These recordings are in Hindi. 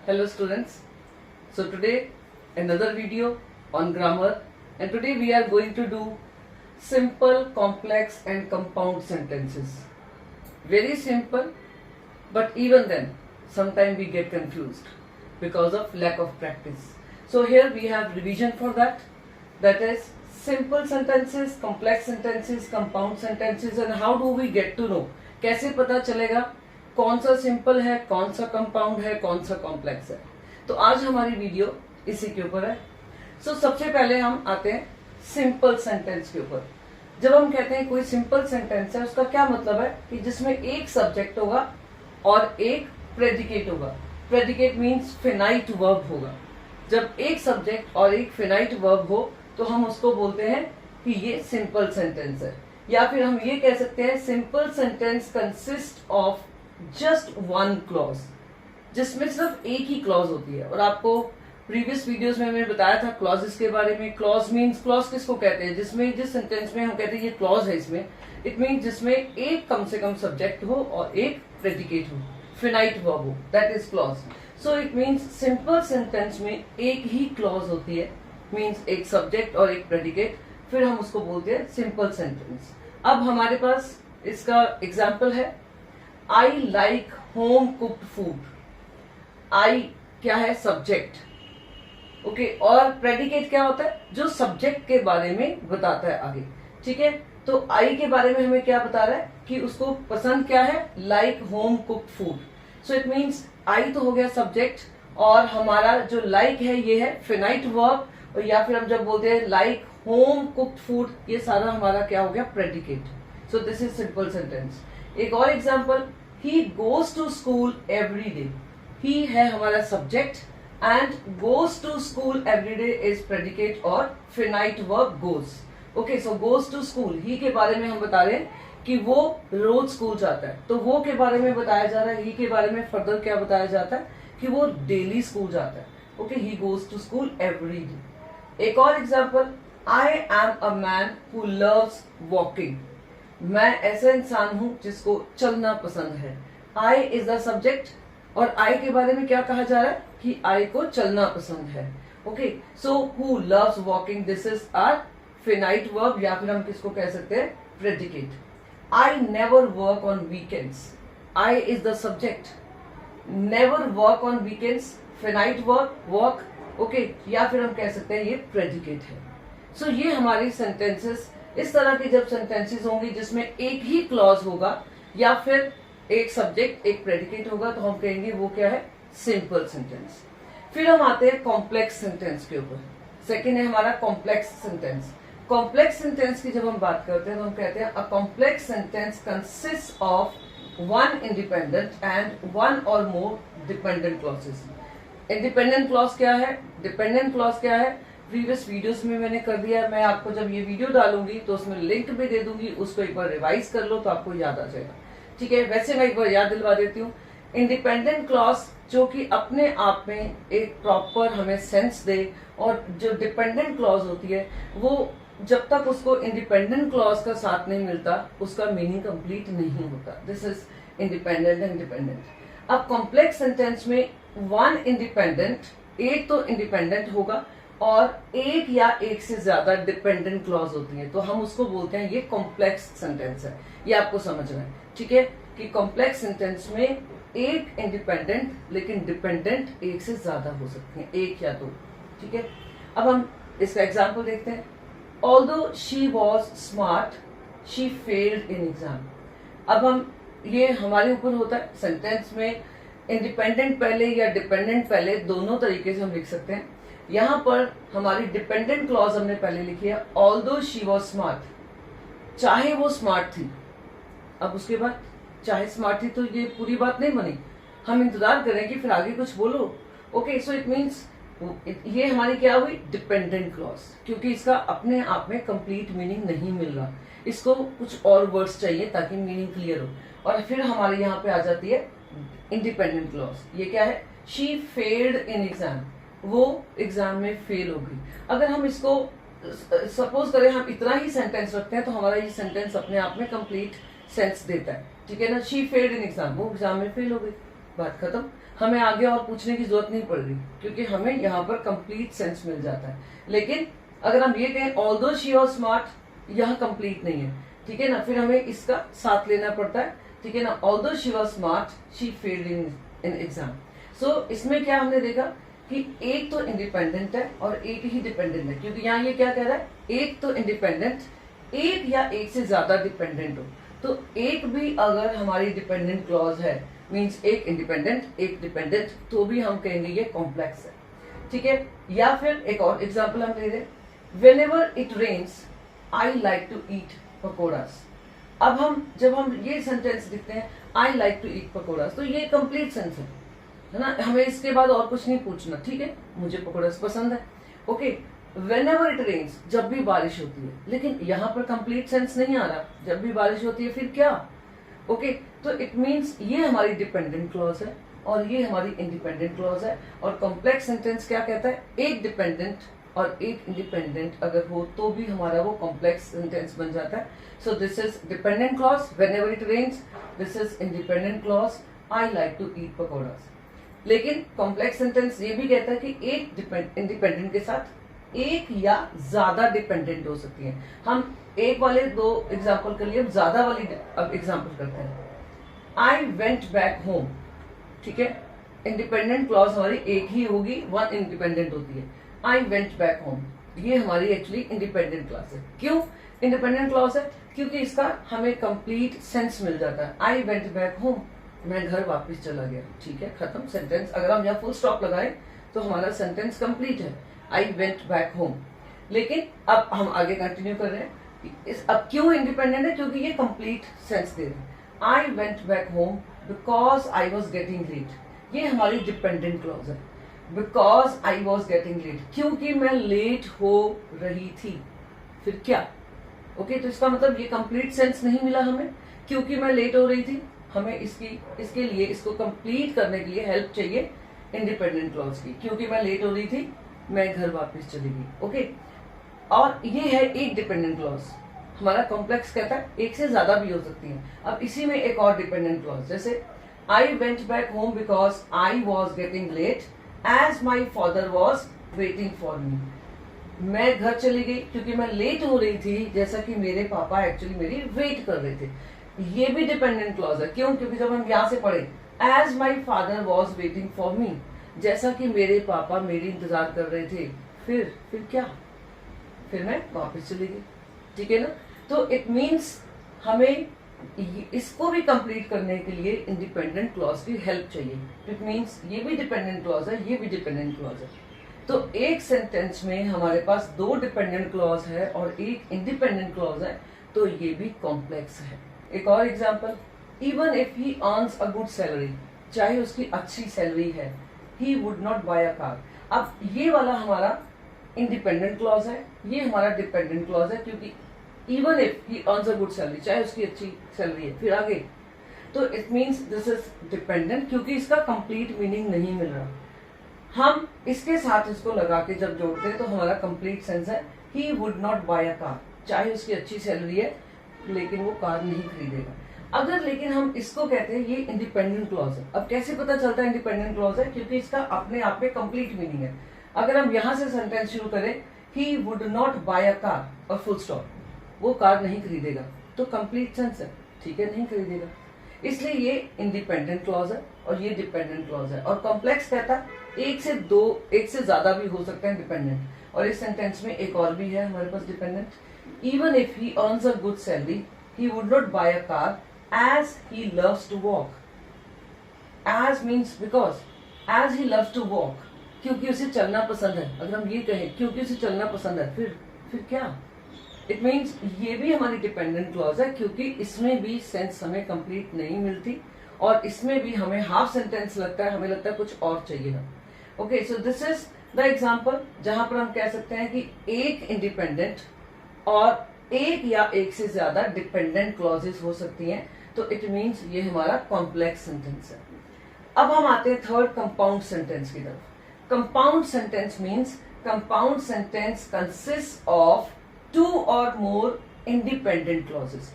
Hello students. So today another video on grammar, and today we are going to do simple, complex and compound sentences. Very simple, but even then sometimes we get confused because of lack of practice. So here we have revision for that. That is simple sentences, complex sentences, compound sentences, and how do we get to know? कैसे पता चलेगा कौन सा सिंपल है, कौन सा कंपाउंड है, कौन सा कॉम्प्लेक्स है? तो आज हमारी वीडियो इसी के ऊपर है. सबसे पहले हम आते हैं सिंपल सेंटेंस के ऊपर. जब हम कहते हैं कोई सिंपल सेंटेंस है, उसका क्या मतलब है कि जिसमें एक सब्जेक्ट होगा और एक प्रेडिकेट होगा. प्रेडिकेट मीन्स फिनाइट वर्ब होगा. जब एक सब्जेक्ट और एक फिनाइट वर्ब हो तो हम उसको बोलते हैं कि ये सिंपल सेंटेंस है. या फिर हम ये कह सकते हैं simple sentence consist of just one clause, जिसमें सिर्फ एक ही क्लॉज होती है. और आपको प्रीवियस वीडियोस में मैंने बताया था क्लॉजेस के बारे में. क्लॉज मीन्स, क्लॉज किसको कहते हैं? जिस सेंटेंस में हम कहते हैं ये क्लॉज है, इसमें इट मीन्स जिसमें एक कम से कम सब्जेक्ट हो और एक प्रेडिकेट हो, फिनाइट वर्ब हो, that is clause. So it means simple sentence में एक ही क्लॉज होती है, मीन्स एक सब्जेक्ट और एक प्रेडिकेट, फिर हम उसको बोलते हैं सिंपल सेंटेंस. अब हमारे पास इसका एग्जाम्पल है, I like home cooked food. I क्या है? सब्जेक्ट. ओके, और प्रेडिकेट क्या होता है? जो सब्जेक्ट के बारे में बताता है आगे. ठीक है, तो आई के बारे में हमें क्या बता रहा है कि उसको पसंद क्या है? Like home cooked food. So it means I तो हो गया सब्जेक्ट, और हमारा जो लाइक है ये है फिनाइट वर्ब, और या फिर हम जब बोलते हैं लाइक होम कुक्ड फूड, ये सारा हमारा क्या हो गया? Predicate. So this is simple sentence. एक और example, he goes to school every day. He है हमारा subject and goes to school every day is predicate और finite verb goes. Okay, so goes to school, he के बारे में हम बता रहे हैं कि वो रोज स्कूल जाता है, तो वो के बारे में बताया जा रहा है. ही के बारे में फर्दर क्या बताया जाता है कि वो डेली स्कूल जाता है. Okay, he goes to school every day. एक और example, I am a man who loves walking. मैं ऐसा इंसान हूं जिसको चलना पसंद है. आई इज द सब्जेक्ट, और आई के बारे में क्या कहा जा रहा है कि आई को चलना पसंद है. Okay, so who loves walking, this is our finite verb, या फिर हम किसको कह सकते हैं? Predicate. I never work on weekends. I is the subject. Never work on weekends, finite verb work. Okay, या फिर हम कह सकते हैं ये प्रेडिकेट है. सो ये हमारी सेंटेंसेस, इस तरह की जब सेंटेंसेस होंगी जिसमें एक ही क्लॉज होगा या फिर एक सब्जेक्ट एक प्रेडिकेट होगा, तो हम कहेंगे वो क्या है? Simple sentence. फिर हम आते हैं कॉम्प्लेक्स सेंटेंस के ऊपर. सेकेंड है हमारा कॉम्प्लेक्स सेंटेंस. कॉम्प्लेक्स सेंटेंस की जब हम बात करते हैं तो हम कहते हैं a complex sentence consist of one independent and one or more dependent clauses. Independent clause क्या है? डिपेंडेंट क्लॉज क्या है? प्रीवियस वीडियोस में मैंने कर दिया. मैं आपको जब ये वीडियो डालूंगी तो उसमें लिंक भी दे दूंगी, उसको एक बार रिवाइज कर लो तो आपको याद आ जाएगा. ठीक है, वैसे मैं एक बार याद दिलवा देती हूँ. इंडिपेंडेंट क्लॉज जो कि अपने आप में एक प्रॉपर हमें सेंस दे, और जो डिपेंडेंट क्लॉज होती है वो जब तक उसको इंडिपेंडेंट क्लॉज का साथ नहीं मिलता उसका मीनिंग कंप्लीट नहीं होता. This is independent and dependent. अब कॉम्प्लेक्स सेंटेंस में वन इंडिपेंडेंट, एक तो इंडिपेंडेंट होगा और एक या एक से ज्यादा डिपेंडेंट क्लॉज होती है, तो हम उसको बोलते हैं ये कॉम्प्लेक्स सेंटेंस है. ये आपको समझना है. ठीक है, कि कॉम्प्लेक्स सेंटेंस में एक इंडिपेंडेंट लेकिन डिपेंडेंट एक से ज्यादा हो सकते हैं, एक या दो. ठीक है, अब हम इसका एग्जाम्पल देखते हैं. Although she was smart she failed in exam. अब हम, ये हमारे ऊपर होता है. सेंटेंस में इंडिपेंडेंट पहले या डिपेंडेंट पहले, दोनों तरीके से हम लिख सकते हैं. यहां पर हमारी डिपेंडेंट क्लॉज हमने पहले लिखी है, ऑल्दो शी वॉज स्मार्ट, चाहे वो स्मार्ट थी. अब उसके बाद चाहे स्मार्ट थी तो ये पूरी बात नहीं बनी, हम इंतजार करें कि फिर आगे कुछ बोलो. ओके, सो इट मीन्स ये हमारी क्या हुई? डिपेंडेंट क्लॉज, क्योंकि इसका अपने आप में कंप्लीट मीनिंग नहीं मिल रहा, इसको कुछ और वर्ड्स चाहिए ताकि मीनिंग क्लियर हो. और फिर हमारे यहाँ पे आ जाती है इंडिपेंडेंट क्लॉज. ये क्या है? शी फेल्ड इन एग्जाम, वो एग्जाम में फेल हो गई. अगर हम इसको सपोज करें हम इतना ही सेंटेंस रखते हैं तो हमारा ये सेंटेंस अपने आप में कंप्लीट सेंस देता है. ठीक है ना? शी फेल्ड इन एग्जाम, वो एग्जाम में फेल हो गई, बात खत्म. हमें आगे और पूछने की जरूरत नहीं पड़ रही, क्योंकि हमें यहाँ पर कंप्लीट सेंस मिल जाता है। लेकिन अगर हम ये कहें ऑल्दो शी वाज स्मार्ट, यह कंप्लीट नहीं है, ठीक है ना, फिर हमें इसका साथ लेना पड़ता है, ठीक है ना। Although she was smart she failed in exam. So इसमें क्या हमने देखा कि एक तो इंडिपेंडेंट है और एक ही डिपेंडेंट है, क्योंकि यहाँ ये क्या कह रहा है, एक तो इंडिपेंडेंट, एक या एक से ज्यादा डिपेंडेंट हो। तो एक भी अगर हमारी डिपेंडेंट क्लॉज है, मींस एक इंडिपेंडेंट एक डिपेंडेंट, तो भी हम कहेंगे ये कॉम्प्लेक्स है, ठीक है। या फिर एक और एग्जांपल हम ले रहे, whenever it rains I like to eat pakoras. अब जब हम ये सेंटेंस लिखते हैं आई लाइक टू ईट पकोड़ास, तो ये कंप्लीट सेंस है ना, हमें इसके बाद और कुछ नहीं पूछना, ठीक है, मुझे पकोड़ास पसंद है, ओके। व्हेनेवर इट रेन्स, जब भी बारिश होती है, लेकिन यहाँ पर कंप्लीट सेंस नहीं आ रहा, जब भी बारिश होती है फिर क्या, ओके। तो इट मीन्स ये हमारी डिपेंडेंट क्लॉज है और ये हमारी इंडिपेंडेंट क्लॉज है। और कॉम्प्लेक्स सेंटेंस क्या कहता है, एक डिपेंडेंट और एक इंडिपेंडेंट अगर हो तो भी हमारा वो कॉम्प्लेक्स सेंटेंस बन जाता है। So this is dependent clause whenever it rains, this is independent clause I like to eat pakoras. लेकिन कॉम्प्लेक्स सेंटेंस ये भी कहता है कि एक इंडिपेंडेंट के साथ एक या ज्यादा डिपेंडेंट हो सकती है। हम एक वाले दो एग्जाम्पल कर लिए, अब ज्यादा वाली अब एग्जाम्पल करते हैं। आई वेंट बैक होम, ठीक है, इंडिपेंडेंट क्लॉज हमारी एक ही होगी, वन इंडिपेंडेंट होती है। आई वेंट बैक होम, ये हमारी एक्चुअली इंडिपेंडेंट क्लॉज है। क्यों इंडिपेंडेंट क्लॉज है, क्योंकि इसका हमें कंप्लीट सेंस मिल जाता है। आई वेंट बैक होम, मैं घर वापस चला गया, ठीक है, खत्म सेंटेंस। अगर हम यहाँ फुल स्टॉप लगाए तो हमारा सेंटेंस कंप्लीट है, आई वेंट बैक होम। लेकिन अब हम आगे कंटिन्यू कर रहे हैं, अब क्यों इंडिपेंडेंट है, क्योंकि ये कंप्लीट सेंस दे रहे हैं। I went back home because I was getting late, ये हमारी डिपेंडेंट क्लॉज है। Because I was getting late, क्योंकि मैं लेट हो रही थी, फिर क्या, ओके। तो इसका मतलब ये कंप्लीट सेंस नहीं मिला हमें, क्योंकि मैं लेट हो रही थी। हमें इसके लिए इसको कंप्लीट करने के लिए हेल्प चाहिए इंडिपेंडेंट क्लॉज की, क्योंकि मैं लेट हो रही थी, मैं घर वापस चली गई, ओके। और ये है एक डिपेंडेंट क्लॉज। हमारा कॉम्प्लेक्स कहता है एक से ज्यादा भी हो सकती है। अब इसी में एक और डिपेंडेंट क्लॉज, जैसे I went back home because I was getting late as my father was waiting for me. मैं घर चली गई क्योंकि मैं लेट हो रही थी, जैसा कि मेरे पापा एक्चुअली मेरी वेट कर रहे थे। ये भी डिपेंडेंट क्लॉज है। क्यों, क्योंकि जब हम यहाँ से पढ़े as my father was waiting for me, जैसा कि मेरे पापा मेरी इंतजार कर रहे थे, फिर क्या, फिर मैं वापस चली गई, ठीक है ना। तो इट मीन्स हमें इसको भी कंप्लीट करने के लिए इंडिपेंडेंट क्लॉज की हेल्प चाहिए। इट मीन्स ये भी डिपेंडेंट क्लॉज है, ये भी डिपेंडेंट क्लॉज है। तो एक सेंटेंस में हमारे पास दो डिपेंडेंट क्लॉज है और एक इंडिपेंडेंट क्लॉज है, तो ये भी कॉम्प्लेक्स है। एक और example, even if he earns a good salary, चाहे उसकी अच्छी सैलरी है, he would not buy a car. अब ये वाला हमारा इंडिपेंडेंट क्लॉज है, ये हमारा डिपेंडेंट क्लॉज है, क्योंकि even if he earns a good salary, चाहे उसकी अच्छी सैलरी है, फिर आगे, तो it means this is dependent, क्योंकि इसका कंप्लीट मीनिंग नहीं मिल रहा। हम इसके साथ इसको लगा के जब जोड़ते हैं तो हमारा कंप्लीट सेंस है, he would not buy a car, चाहे उसकी अच्छी सैलरी है लेकिन वो कार नहीं खरीदेगा। अगर लेकिन हम इसको कहते हैं ये इंडिपेंडेंट क्लॉज है। अब कैसे पता चलता है इंडिपेंडेंट क्लॉज है, क्योंकि इसका अपने आप में कंप्लीट मीनिंग है। अगर हम यहां से सेंटेंस शुरू करें, he would not buy a car और फुल स्टॉप, वो कार नहीं खरीदेगा, तो कंप्लीट सेंस है, ठीक है, नहीं खरीदेगा। इसलिए ये इंडिपेंडेंट क्लॉज है और ये डिपेंडेंट क्लॉज है। और कॉम्प्लेक्स कहता है एक से ज्यादा भी हो सकते हैं डिपेंडेंट। और इस सेंटेंस में एक और भी है हमारे पास dependent, even if he earns a good salary he would not buy a car as he loves to walk. As means because, as he loves to walk, क्योंकि उसे चलना पसंद है। अगर हम ये कहें क्योंकि उसे चलना पसंद है, फिर क्या, इट मीन्स ये भी हमारी डिपेंडेंट क्लॉज है, क्योंकि इसमें भी सेंस हमें कंप्लीट नहीं मिलती और इसमें भी हमें हाफ सेंटेंस लगता है, हमें लगता है कुछ और चाहिए था। Okay, so this is the example जहां पर हम कह सकते हैं कि एक इंडिपेंडेंट और एक या एक से ज्यादा डिपेंडेंट क्लॉजेस हो सकती हैं, तो इट मीन्स ये हमारा कॉम्प्लेक्स सेंटेंस है। अब हम आते हैं थर्ड कंपाउंड सेंटेंस की तरफ। Compound sentence means compound sentence consist of two or more independent clauses.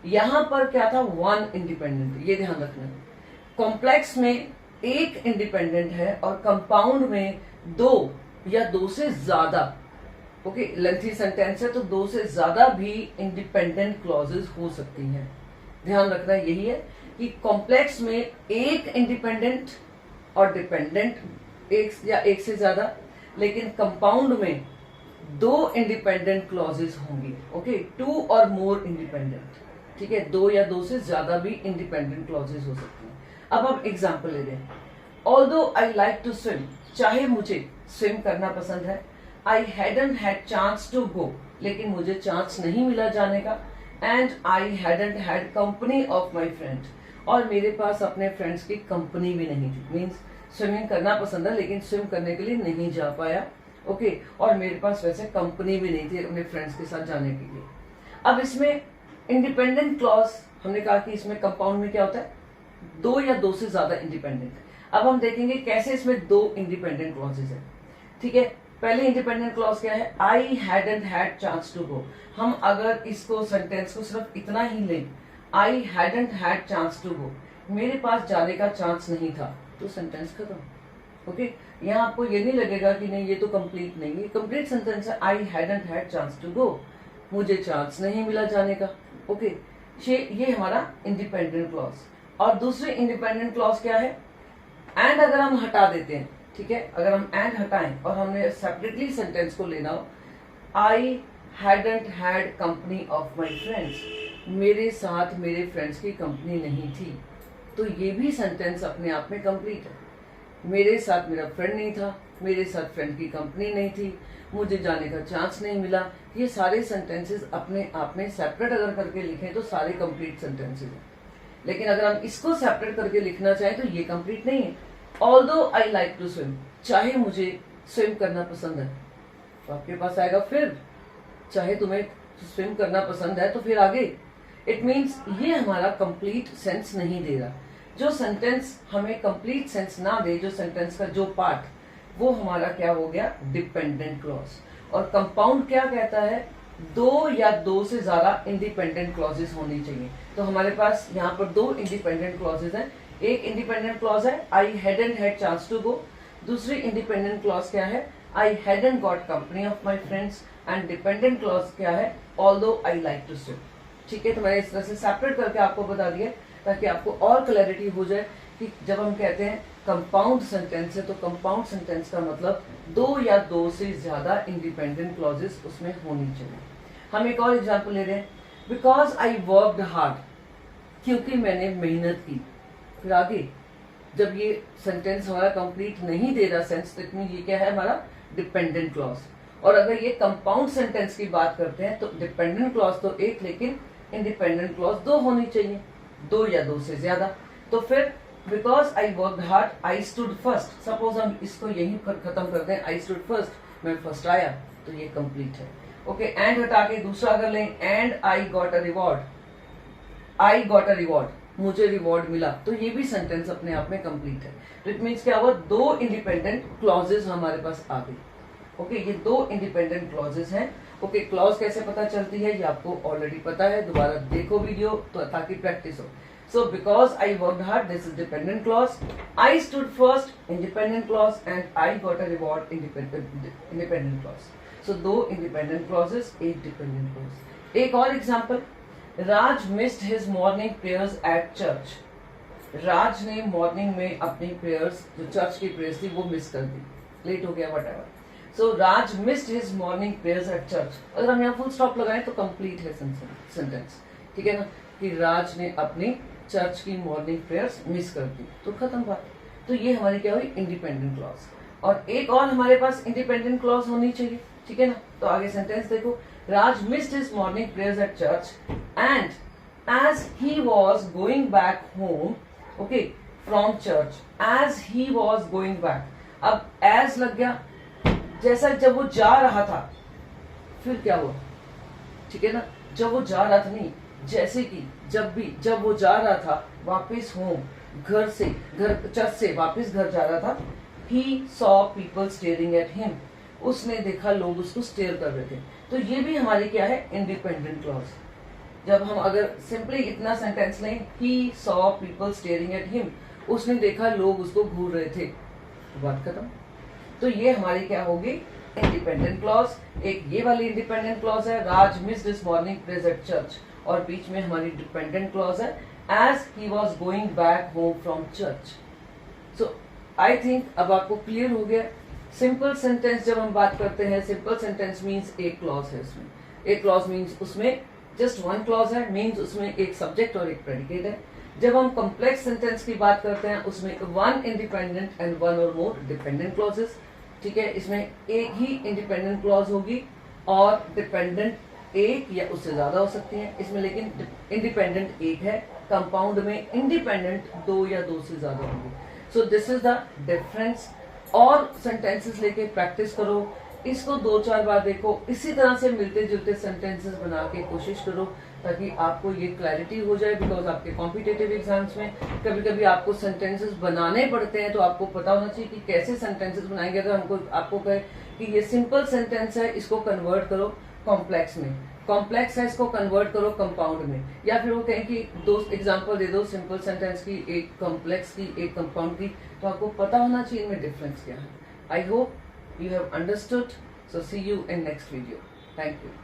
यहां पर क्या था, वन इंडिपेंडेंट, ये ध्यान रखना। कॉम्प्लेक्स में एक इंडिपेंडेंट है और कंपाउंड में दो या दो से ज्यादा, ओके, लेंथी सेंटेंस है तो दो से ज्यादा भी इंडिपेंडेंट क्लॉजेस हो सकती हैं। ध्यान रखना यही है कि कॉम्प्लेक्स में एक इंडिपेंडेंट और डिपेंडेंट एक या एक से ज्यादा, लेकिन कंपाउंड में दो इंडिपेंडेंट क्लॉजेस होंगी, okay, to or more independent, ठीक है, दो या दो से ज्यादा भी इंडिपेंडेंट क्लॉजेस हो सकती हैं। अब हम एग्जांपल ले रहे हैं। Although I like to swim, चाहे मुझे स्विम करना पसंद है, I hadn't had chance to go, लेकिन मुझे चांस नहीं मिला जाने का, and I hadn't had company of my friend, और मेरे पास अपने फ्रेंड्स की कंपनी भी नहीं थी। मीन्स स्विमिंग करना पसंद है लेकिन स्विम करने के लिए नहीं जा पाया, ओके, और मेरे पास वैसे कंपनी भी नहीं थी अपने फ्रेंड्स के साथ जाने के लिए। अब इसमें इंडिपेंडेंट क्लॉज हमने कहा कि इसमें कंपाउंड में क्या होता है, दो या दो से ज्यादा इंडिपेंडेंट। अब हम देखेंगे कैसे इसमें दो इंडिपेंडेंट क्लॉजेस है, ठीक है। पहले इंडिपेंडेंट क्लॉज क्या है, I hadn't had chance to go. हम अगर इसको सेंटेंस को सिर्फ इतना ही लें, I hadn't had chance to go, मेरे पास जाने का चांस नहीं था, तो सेंटेंस खत्म, ओके। यहाँ आपको ये नहीं लगेगा कि नहीं ये तो कंप्लीट नहीं है, कंप्लीट सेंटेंस है, I hadn't had chance to go, मुझे चांस नहीं मिला जाने का, ओके। ये हमारा इंडिपेंडेंट क्लॉज। और दूसरी इंडिपेंडेंट क्लॉज क्या है, एंड अगर हम हटा देते हैं, ठीक है, अगर हम एंड हटाएं और हमने सेपरेटली सेंटेंस को लेना हो, आई hadn't had company of my friends, मेरे साथ मेरे फ्रेंड्स की कंपनी नहीं थी, तो ये भी सेंटेंस अपने आप में कंप्लीट है। मेरे साथ मेरा फ्रेंड नहीं था, मेरे साथ फ्रेंड की कंपनी नहीं थी, मुझे जाने का चांस नहीं मिला, ये सारे सेंटेंसेस अपने आप में सेपरेट अगर करके लिखें तो सारे कंप्लीट सेंटेंसेस हैं। लेकिन अगर हम इसको सेपरेट करके लिखना चाहें तो ये कंप्लीट नहीं है। Although I like to swim, चाहे मुझे स्विम करना पसंद है, तो आपके पास आएगा फिर, चाहे तुम्हें स्विम करना पसंद है तो फिर आगे। इट मीन्स ये हमारा कंप्लीट सेंस नहीं दे रहा। जो सेंटेंस हमें कंप्लीट सेंस ना दे, जो सेंटेंस का जो पार्ट, वो हमारा क्या हो गया, डिपेंडेंट क्लॉज। और कंपाउंड क्या कहता है, दो या दो से ज्यादा इंडिपेंडेंट क्लॉजेस होनी चाहिए। तो हमारे पास यहाँ पर दो इंडिपेंडेंट क्लॉजेस हैं। एक इंडिपेंडेंट क्लॉज है, I hadn't had chance to go. दूसरी इंडिपेंडेंट क्लॉज क्या है, I hadn't got company of my friends. And dependent clause क्या है, although I like to swim. ठीक है, तो मैंने इस तरह से सेपरेट करके आपको बता दिया ताकि आपको और क्लैरिटी हो जाए कि जब हम कहते हैं कंपाउंड सेंटेंस है तो कंपाउंड सेंटेंस का मतलब दो या दो से ज्यादा इंडिपेंडेंट क्लॉजेस उसमें होनी चाहिए। हम एक और एग्जांपल ले रहे हैं, बिकॉज आई वर्कड हार्ड, क्योंकि मैंने मेहनत की। फिर आगे जब ये सेंटेंस हमारा कंप्लीट नहीं दे रहा सेंस, तो ये क्या है, हमारा डिपेंडेंट क्लॉज। और अगर ये कंपाउंड सेंटेंस की बात करते हैं तो डिपेंडेंट क्लॉज तो एक, लेकिन इंडिपेंडेंट क्लॉज दो होनी चाहिए, दो या दो से ज्यादा। तो फिर because I worked hard I stood first, suppose हम इसको यहीं पर खत्म कर दें, आई स्टूड फर्स्ट, मैं फर्स्ट आया, तो ये कंप्लीट है। ओके, एंड हटा के दूसरा अगर लें, and I got a reward, I got a reward, मुझे रिवॉर्ड मिला, तो ये भी सेंटेंस अपने आप में कंप्लीट है। तो इट मीन्स क्या हुआ, दो इंडिपेंडेंट क्लॉजेस हमारे पास आ गई। ओके, ये दो इंडिपेंडेंट क्लॉजेस हैं। ओके, क्लॉज कैसे पता चलती है ये आपको ऑलरेडी पता है, दोबारा देखो वीडियो तो ताकि प्रैक्टिस हो। So because I worked hard, this is dependent clause. I stood first, independent clause, and I got a reward, independent clause. So दो independent clauses, एक dependent clause. एक और example, Raj missed his morning prayers at church. राज ने मॉर्निंग में अपनी प्रेयर्स, जो चर्च की प्रेयर्स थी, वो मिस कर दी, लेट हो गया, whatever. So Raj missed his morning prayers at church. अगर हम यहाँ फुल स्टॉप लगाएं तो कंप्लीट है सेंटेंस, ठीक है ना, कि राज ने अपनी चर्च की मॉर्निंग प्रेयर्स मिस कर दी, तो खत्म बात। तो ये हमारी क्या हुई, इंडिपेंडेंट क्लॉज। और एक और हमारे पास इंडिपेंडेंट क्लॉज होनी चाहिए, ठीक है ना। तो आगे सेंटेंस देखो, Raj missed his morning prayers at church and as he was going back home, okay, from church, as he was going back. अब एज लग गया, जैसा जब वो जा रहा था, फिर क्या हुआ, ठीक है ना, जब वो जा रहा था नहीं, जैसे कि जब वो जा रहा था वापस होम, घर चर्च से वापस घर जा रहा था, he saw people staring at him, उसने देखा लोग उसको स्टेयर कर रहे थे। तो ये भी हमारी क्या है, इंडिपेंडेंट क्लॉज। जब हम अगर सिंपली इतना सेंटेंस लें, he saw people staring at him, उसने देखा लोग उसको घूर रहे थे, बात खत्म। तो ये हमारी क्या होगी, इंडिपेंडेंट क्लॉज। एक ये वाली इंडिपेंडेंट क्लॉज है, Raj missed this morning prayers at church, और बीच में हमारी डिपेंडेंट क्लॉज है, as he was going back home from church. So I think अब आपको क्लियर हो गया। सिंपल सेंटेंस जब हम बात करते हैं, सिंपल सेंटेंस मीन्स एक क्लॉज है उसमें, एक क्लॉज मीन्स उसमें जस्ट वन क्लॉज है, मीन्स उसमें एक सब्जेक्ट और एक प्रेडिकेट है। जब हम कॉम्प्लेक्स सेंटेंस की बात करते हैं उसमें one independent and one or more dependent clauses, ठीक है। इसमें एक ही इंडिपेंडेंट क्लॉज होगी और डिपेंडेंट एक या उससे ज्यादा हो सकती है, इसमें लेकिन इंडिपेंडेंट एक है, कंपाउंड में इंडिपेंडेंट दो या दो से ज्यादा होंगे। सो दिस इज द डिफरेंस। और सेंटेंसेस लेके प्रैक्टिस करो, इसको 2-4 बार देखो, इसी तरह से मिलते जुलते सेंटेंसेस बना के कोशिश करो ताकि आपको ये क्लैरिटी हो जाए। बिकॉज आपके कॉम्पिटेटिव एग्जाम्स में कभी कभी आपको सेंटेंसेस बनाने पड़ते हैं, तो आपको पता होना चाहिए कि कैसे सेंटेंसेस बनाएंगे। अगर हमको आपको कहे कि ये सिंपल सेंटेंस है, इसको कन्वर्ट करो कॉम्प्लेक्स में, कॉम्प्लेक्स है इसको कन्वर्ट करो कंपाउंड में, या फिर वो कहें कि दो एग्जांपल दे दो सिंपल सेंटेंस की, एक कॉम्प्लेक्स की एक कंपाउंड की, तो आपको पता होना चाहिए इनमें डिफरेंस क्या है। I hope you have understood. So see you in next video. Thank you.